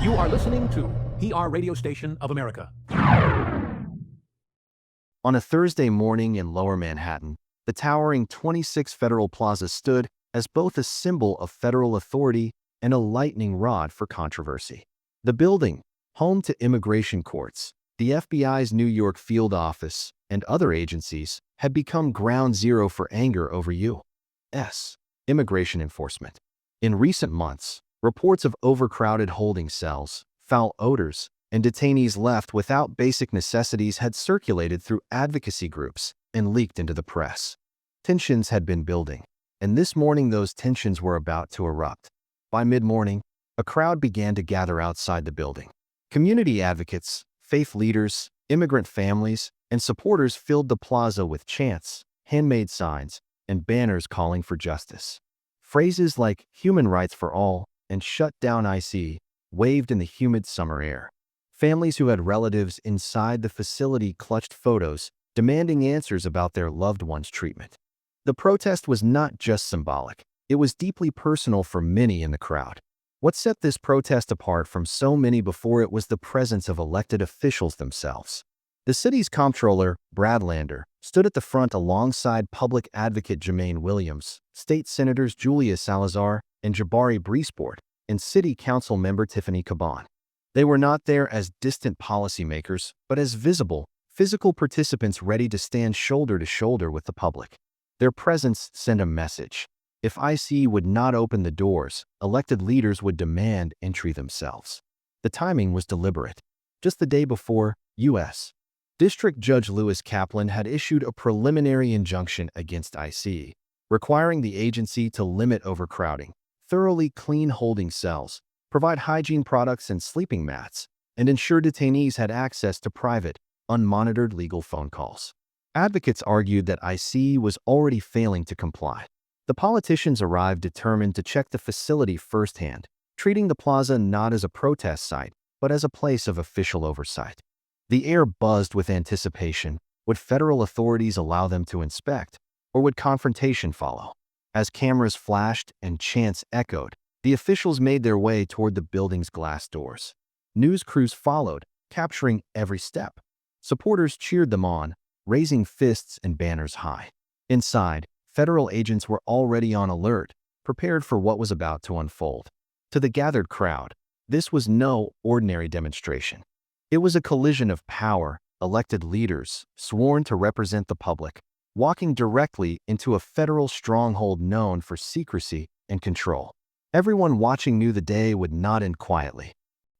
You are listening to PR Radio Station of America. On a Thursday morning in Lower Manhattan, the towering 26 Federal Plaza stood as both a symbol of federal authority and a lightning rod for controversy. The building, home to immigration courts, the FBI's New York field office, and other agencies, had become ground zero for anger over U.S. immigration enforcement. In recent months, reports of overcrowded holding cells, foul odors, and detainees left without basic necessities had circulated through advocacy groups and leaked into the press. Tensions had been building, and this morning those tensions were about to erupt. By mid-morning, a crowd began to gather outside the building. Community advocates, faith leaders, immigrant families, and supporters filled the plaza with chants, handmade signs, and banners calling for justice. Phrases like "human rights for all" and "shut down IC" waved in the humid summer air. Families who had relatives inside the facility clutched photos, demanding answers about their loved ones' treatment. The protest was not just symbolic, it was deeply personal for many in the crowd. What set this protest apart from so many before it was the presence of elected officials themselves. The city's comptroller, Brad Lander, stood at the front alongside public advocate Jumaane Williams, state senators Julia Salazar and Jabari Brisport, and city council member Tiffany Caban. They were not there as distant policymakers, but as visible, physical participants ready to stand shoulder to shoulder with the public. Their presence sent a message. If IC would not open the doors, elected leaders would demand entry themselves. The timing was deliberate. Just the day before, U.S. District Judge Lewis Kaplan had issued a preliminary injunction against IC, requiring the agency to limit overcrowding, thoroughly clean holding cells, provide hygiene products and sleeping mats, and ensure detainees had access to private, unmonitored legal phone calls. Advocates argued that IC was already failing to comply. The politicians arrived determined to check the facility firsthand, treating the plaza not as a protest site, but as a place of official oversight. The air buzzed with anticipation. Would federal authorities allow them to inspect, or would confrontation follow? As cameras flashed and chants echoed, the officials made their way toward the building's glass doors. News crews followed, capturing every step. Supporters cheered them on, raising fists and banners high. Inside, federal agents were already on alert, prepared for what was about to unfold. To the gathered crowd, this was no ordinary demonstration. It was a collision of power, elected leaders, sworn to represent the public, walking directly into a federal stronghold known for secrecy and control. Everyone watching knew the day would not end quietly.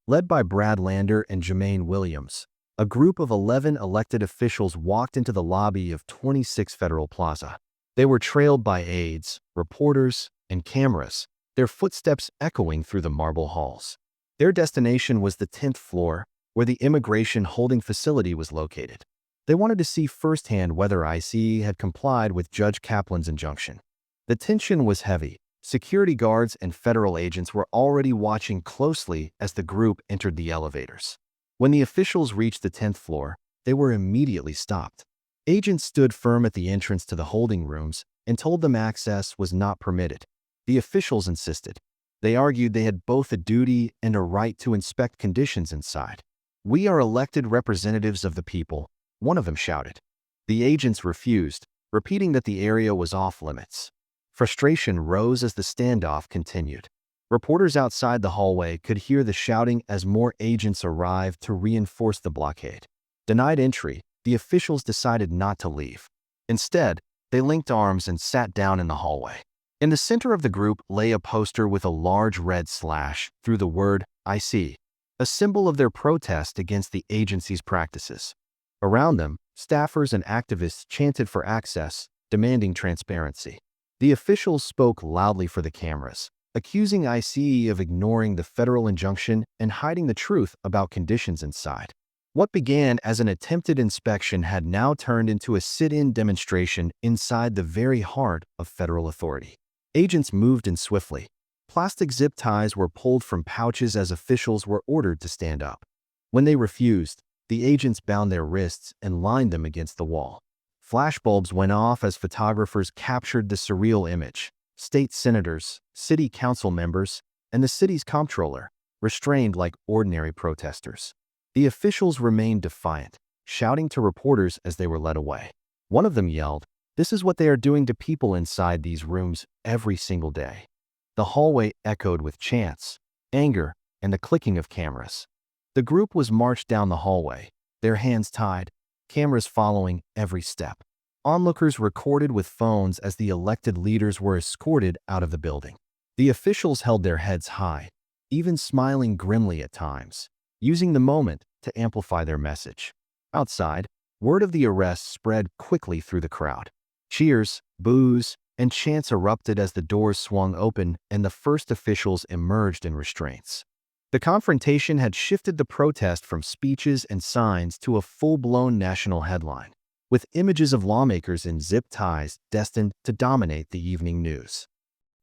Led by Brad Lander and Jumaane Williams, a group of 11 elected officials walked into the lobby of 26 Federal Plaza. They were trailed by aides, reporters, and cameras, their footsteps echoing through the marble halls. Their destination was the 10th floor, where the immigration holding facility was located. They wanted to see firsthand whether IC had complied with Judge Kaplan's injunction. The tension was heavy. Security guards and federal agents were already watching closely as the group entered the elevators. When the officials reached the 10th floor, they were immediately stopped. Agents stood firm at the entrance to the holding rooms and told them access was not permitted. The officials insisted. They argued they had both a duty and a right to inspect conditions inside. "We are elected representatives of the people," one of them shouted. The agents refused, repeating that the area was off limits. Frustration rose as the standoff continued. Reporters outside the hallway could hear the shouting as more agents arrived to reinforce the blockade. Denied entry, the officials decided not to leave. Instead, they linked arms and sat down in the hallway. In the center of the group lay a poster with a large red slash through the word IC, a symbol of their protest against the agency's practices. Around them, staffers and activists chanted for access, demanding transparency. The officials spoke loudly for the cameras, accusing IC of ignoring the federal injunction and hiding the truth about conditions inside. What began as an attempted inspection had now turned into a sit-in demonstration inside the very heart of federal authority. Agents moved in swiftly. Plastic zip ties were pulled from pouches as officials were ordered to stand up. When they refused, the agents bound their wrists and lined them against the wall. Flashbulbs went off as photographers captured the surreal image. State senators, city council members, and the city's comptroller, restrained like ordinary protesters. The officials remained defiant, shouting to reporters as they were led away. One of them yelled, "This is what they are doing to people inside these rooms every single day." The hallway echoed with chants, anger, and the clicking of cameras. The group was marched down the hallway, their hands tied, cameras following every step. Onlookers recorded with phones as the elected leaders were escorted out of the building. The officials held their heads high, even smiling grimly at times, using the moment to amplify their message. Outside, word of the arrest spread quickly through the crowd. Cheers, boos, and chants erupted as the doors swung open and the first officials emerged in restraints. The confrontation had shifted the protest from speeches and signs to a full-blown national headline, with images of lawmakers in zip ties destined to dominate the evening news.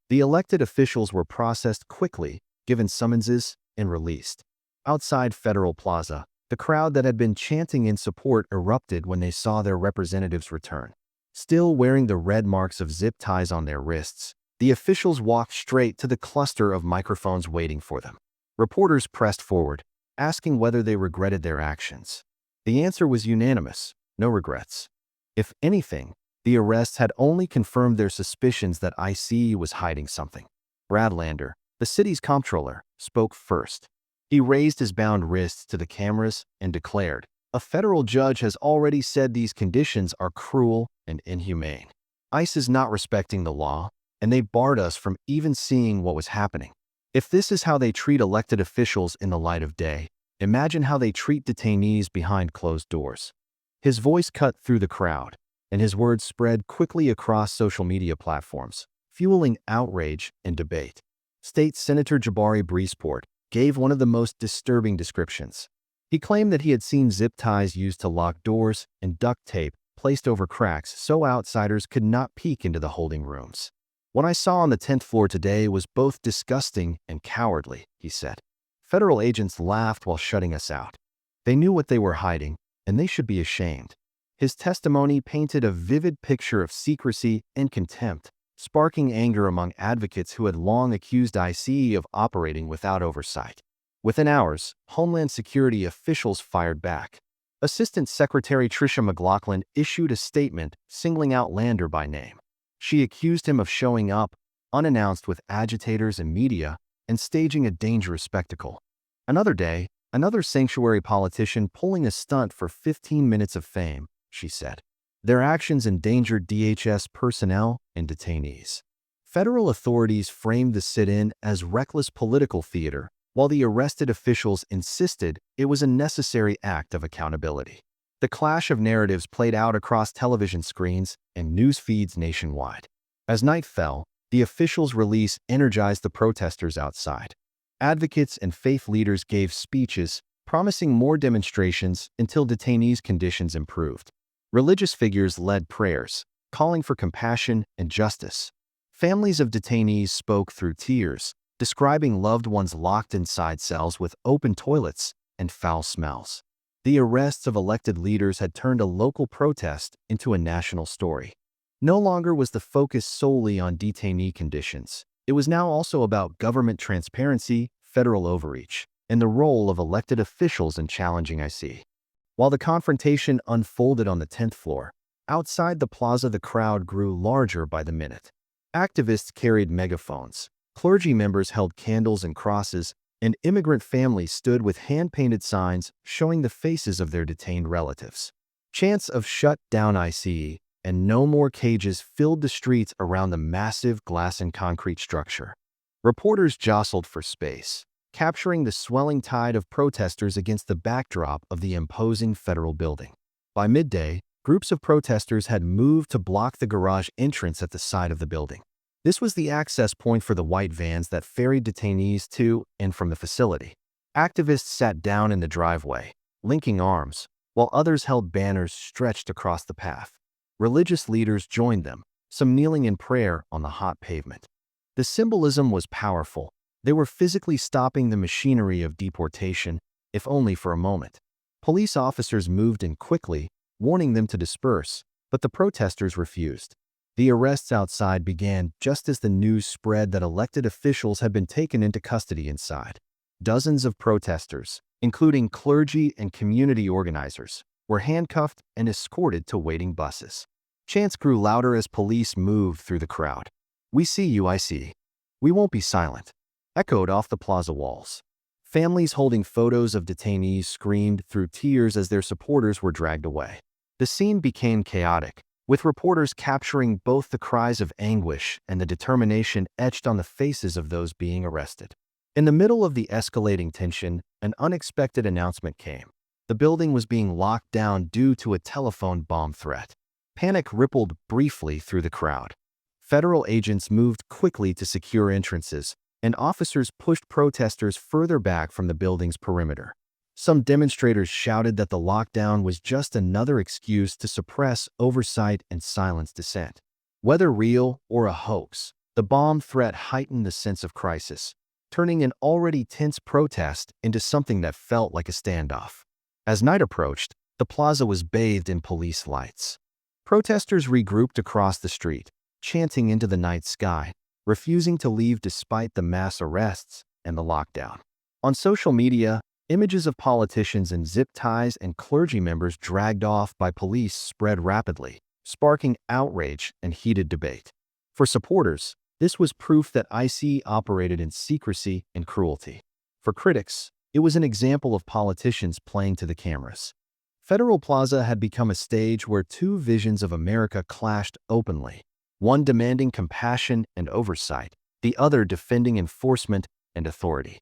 The elected officials were processed quickly, given summonses, and released. Outside Federal Plaza, the crowd that had been chanting in support erupted when they saw their representatives return. Still wearing the red marks of zip ties on their wrists, the officials walked straight to the cluster of microphones waiting for them. Reporters pressed forward, asking whether they regretted their actions. The answer was unanimous: no regrets. If anything, the arrests had only confirmed their suspicions that ICE was hiding something. Brad Lander, the city's comptroller, spoke first. He raised his bound wrists to the cameras and declared, "A federal judge has already said these conditions are cruel and inhumane. ICE is not respecting the law, and they barred us from even seeing what was happening. If this is how they treat elected officials in the light of day, imagine how they treat detainees behind closed doors." His voice cut through the crowd, and his words spread quickly across social media platforms, fueling outrage and debate. State Senator Jabari Brisport gave one of the most disturbing descriptions. He claimed that he had seen zip ties used to lock doors and duct tape placed over cracks so outsiders could not peek into the holding rooms. "What I saw on the 10th floor today was both disgusting and cowardly," he said. "Federal agents laughed while shutting us out. They knew what they were hiding, and they should be ashamed." His testimony painted a vivid picture of secrecy and contempt, sparking anger among advocates who had long accused ICE of operating without oversight. Within hours, Homeland Security officials fired back. Assistant Secretary Tricia McLaughlin issued a statement singling out Lander by name. She accused him of showing up, unannounced with agitators and media, and staging a dangerous spectacle. Another day, another sanctuary politician pulling a stunt for 15 minutes of fame, she said. Their actions endangered DHS personnel and detainees. Federal authorities framed the sit-in as reckless political theater, while the arrested officials insisted it was a necessary act of accountability. The clash of narratives played out across television screens and news feeds nationwide. As night fell, the officials' release energized the protesters outside. Advocates and faith leaders gave speeches, promising more demonstrations until detainees' conditions improved. Religious figures led prayers, calling for compassion and justice. Families of detainees spoke through tears, describing loved ones locked inside cells with open toilets and foul smells. The arrests of elected leaders had turned a local protest into a national story. No longer was the focus solely on detainee conditions. It was now also about government transparency, federal overreach, and the role of elected officials in challenging ICE. While the confrontation unfolded on the 10th floor, outside the plaza the crowd grew larger by the minute. Activists carried megaphones, clergy members held candles and crosses, and immigrant families stood with hand-painted signs showing the faces of their detained relatives. Chants of "Shut down ICE" and "No more cages" filled the streets around the massive glass and concrete structure. Reporters jostled for space, capturing the swelling tide of protesters against the backdrop of the imposing federal building. By midday, groups of protesters had moved to block the garage entrance at the side of the building. This was the access point for the white vans that ferried detainees to and from the facility. Activists sat down in the driveway, linking arms, while others held banners stretched across the path. Religious leaders joined them, some kneeling in prayer on the hot pavement. The symbolism was powerful. They were physically stopping the machinery of deportation, if only for a moment. Police officers moved in quickly, warning them to disperse, but the protesters refused. The arrests outside began just as the news spread that elected officials had been taken into custody inside. Dozens of protesters, including clergy and community organizers, were handcuffed and escorted to waiting buses. Chants grew louder as police moved through the crowd. "We see you, IC. We won't be silent," echoed off the plaza walls. Families holding photos of detainees screamed through tears as their supporters were dragged away. The scene became chaotic, with reporters capturing both the cries of anguish and the determination etched on the faces of those being arrested. In the middle of the escalating tension, an unexpected announcement came. The building was being locked down due to a telephone bomb threat. Panic rippled briefly through the crowd. Federal agents moved quickly to secure entrances, and officers pushed protesters further back from the building's perimeter. Some demonstrators shouted that the lockdown was just another excuse to suppress oversight and silence dissent. Whether real or a hoax, the bomb threat heightened the sense of crisis, turning an already tense protest into something that felt like a standoff. As night approached, the plaza was bathed in police lights. Protesters regrouped across the street, chanting into the night sky, refusing to leave despite the mass arrests and the lockdown. On social media, images of politicians in zip ties and clergy members dragged off by police spread rapidly, sparking outrage and heated debate. For supporters, this was proof that IC operated in secrecy and cruelty. For critics, it was an example of politicians playing to the cameras. Federal Plaza had become a stage where two visions of America clashed openly, one demanding compassion and oversight, the other defending enforcement and authority.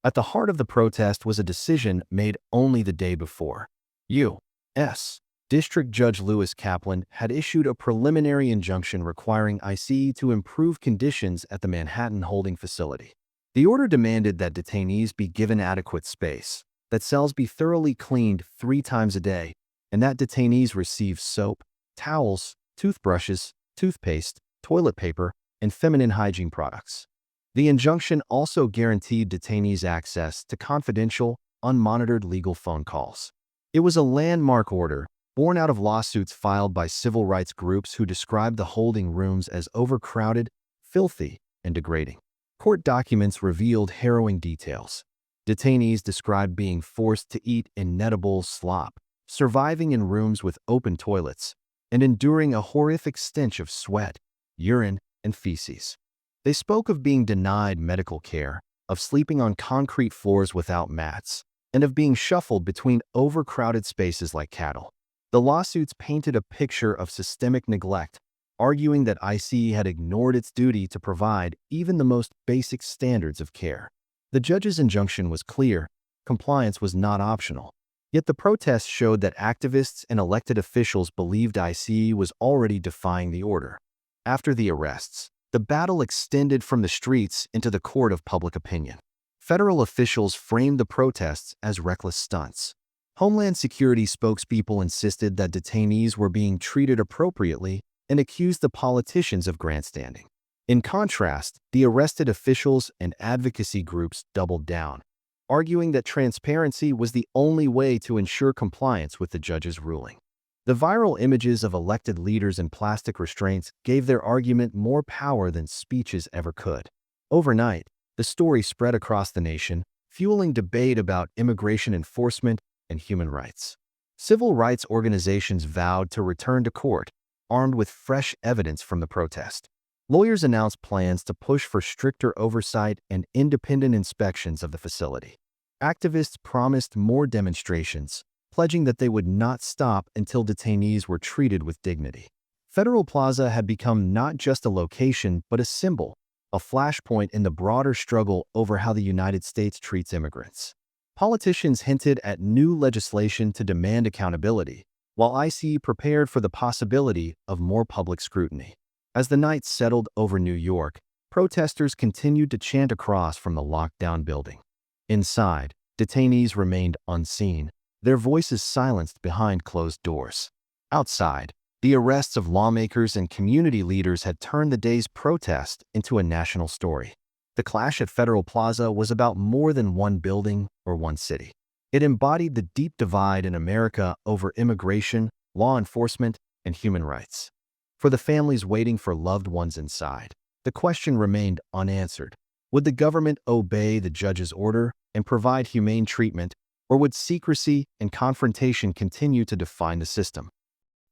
At the heart of the protest was a decision made only the day before. U.S. District Judge Lewis Kaplan had issued a preliminary injunction requiring IC to improve conditions at the Manhattan holding facility. The order demanded that detainees be given adequate space, that cells be thoroughly cleaned 3 times a day, and that detainees receive soap, towels, toothbrushes, toothpaste, toilet paper, and feminine hygiene products. The injunction also guaranteed detainees access to confidential, unmonitored legal phone calls. It was a landmark order, born out of lawsuits filed by civil rights groups who described the holding rooms as overcrowded, filthy, and degrading. Court documents revealed harrowing details. Detainees described being forced to eat inedible slop, surviving in rooms with open toilets, and enduring a horrific stench of sweat, urine, and feces. They spoke of being denied medical care, of sleeping on concrete floors without mats, and of being shuffled between overcrowded spaces like cattle. The lawsuits painted a picture of systemic neglect, arguing that IC had ignored its duty to provide even the most basic standards of care. The judge's injunction was clear: compliance was not optional. Yet the protests showed that activists and elected officials believed IC was already defying the order. After the arrests, the battle extended from the streets into the court of public opinion. Federal officials framed the protests as reckless stunts. Homeland Security spokespeople insisted that detainees were being treated appropriately and accused the politicians of grandstanding. In contrast, the arrested officials and advocacy groups doubled down, arguing that transparency was the only way to ensure compliance with the judge's ruling. The viral images of elected leaders in plastic restraints gave their argument more power than speeches ever could. Overnight, the story spread across the nation, fueling debate about immigration enforcement and human rights. Civil rights organizations vowed to return to court, armed with fresh evidence from the protest. Lawyers announced plans to push for stricter oversight and independent inspections of the facility. Activists promised more demonstrations, pledging that they would not stop until detainees were treated with dignity. Federal Plaza had become not just a location, but a symbol, a flashpoint in the broader struggle over how the United States treats immigrants. Politicians hinted at new legislation to demand accountability, while IC prepared for the possibility of more public scrutiny. As the night settled over New York, protesters continued to chant across from the lockdown building. Inside, detainees remained unseen, their voices silenced behind closed doors. Outside, the arrests of lawmakers and community leaders had turned the day's protest into a national story. The clash at Federal Plaza was about more than one building or one city. It embodied the deep divide in America over immigration, law enforcement, and human rights. For the families waiting for loved ones inside, the question remained unanswered. Would the government obey the judge's order, and provide humane treatment, or would secrecy and confrontation continue to define the system?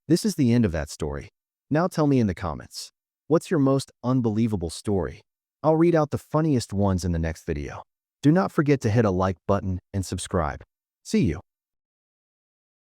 This is the end of that story. Now tell me in the comments, what's your most unbelievable story? I'll read out the funniest ones in the next video. Do not forget to hit a like button and subscribe. See you.